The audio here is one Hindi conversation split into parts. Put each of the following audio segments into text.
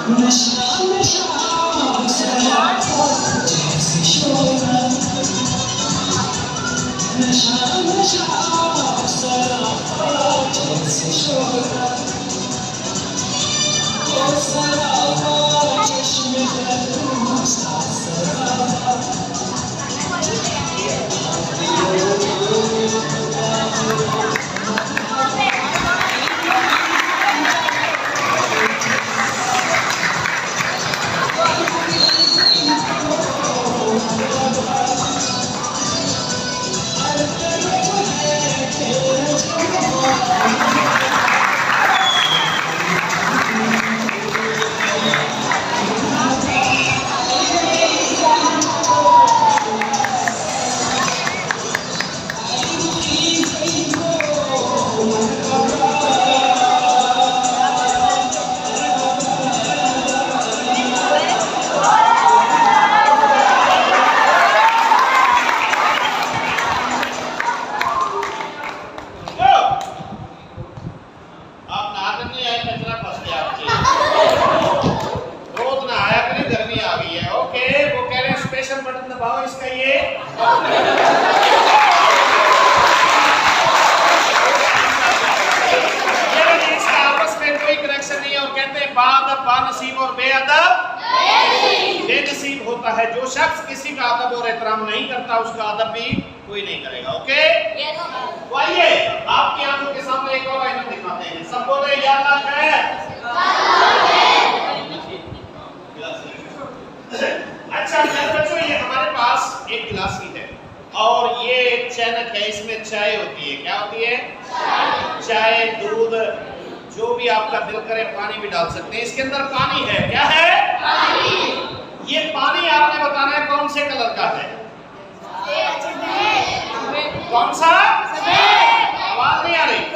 नशा नशा जैसे शोला, नशा नशा जैसे शोला, वो सराबा चश्मे में सराबा। बटन दबाओ इसका ये इसका आपस में कोई कनेक्शन नहीं है और कहते हैं बाअदब बानसीब और बेअदब बेनसीब होता है। जो शख्स किसी का अदब और एहतराम नहीं करता उसका अदब भी कोई नहीं करेगा। ओके तो आइए आपकी आंखों के सामने एक और आइटम दिखाते हैं। सब बोले या अल्लाह खैर। अच्छा बच्चों ये हमारे पास एक गिलासी है और ये एक चैनक है, इसमें चाय होती है। क्या होती है? चाय, दूध, जो भी आपका दिल करे पानी भी डाल सकते हैं। इसके अंदर पानी है। क्या है? पानी। ये पानी आपने बताना है कौन से कलर का है? कौन सा? आवाज नहीं आ रही है?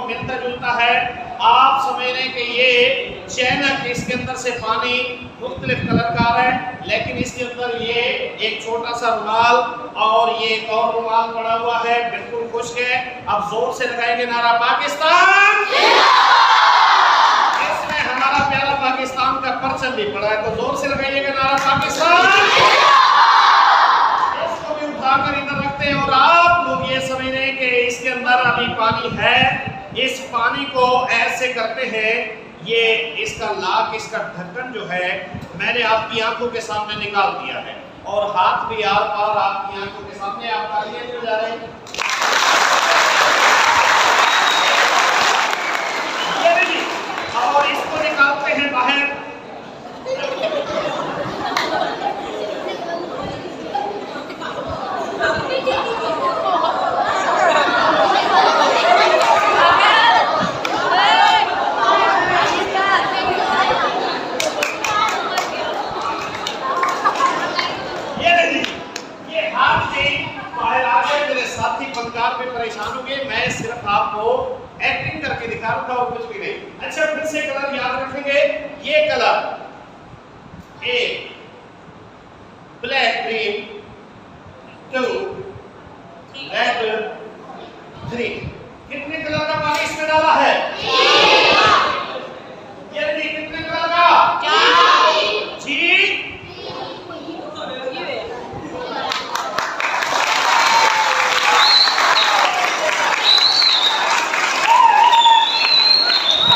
मिलता जुलता है। आप समझ रहे हैं कि ये चैनक इसके अंदर से पानी मुख्तलिफ कलर का है, लेकिन इसके अंदर ये एक छोटा सा रुमाल और ये एक और रुमाल पड़ा हुआ है, बिल्कुल खुश्क है। अब जोर से लगाएंगे नारा पाकिस्तान। इसमें हमारा प्यारा पाकिस्तान का परचम भी पड़ा है, तो जोर से लगाइएगा नारा पाकिस्तान। इसको भी उठाकर इधर रखते हैं और आप लोग ये समझ रहे हैं कि इसके अंदर अभी पानी है। इस पानी को ऐसे करते हैं, ये इसका लाक, इसका ढक्कन जो है मैंने आपकी आंखों के सामने निकाल दिया है और हाथ भी आर पार आपकी आंखों के सामने आप तालियां जा रहे हैं। और इसको निकालते हैं बाहर। फनकार पे परेशान हो गए, मैं सिर्फ आपको एक्टिंग करके दिखा रहा था और कुछ भी नहीं। अच्छा फिर से कलर याद रखेंगे। ये कलर एक ब्लैक ग्रीन, 2 रेड, 3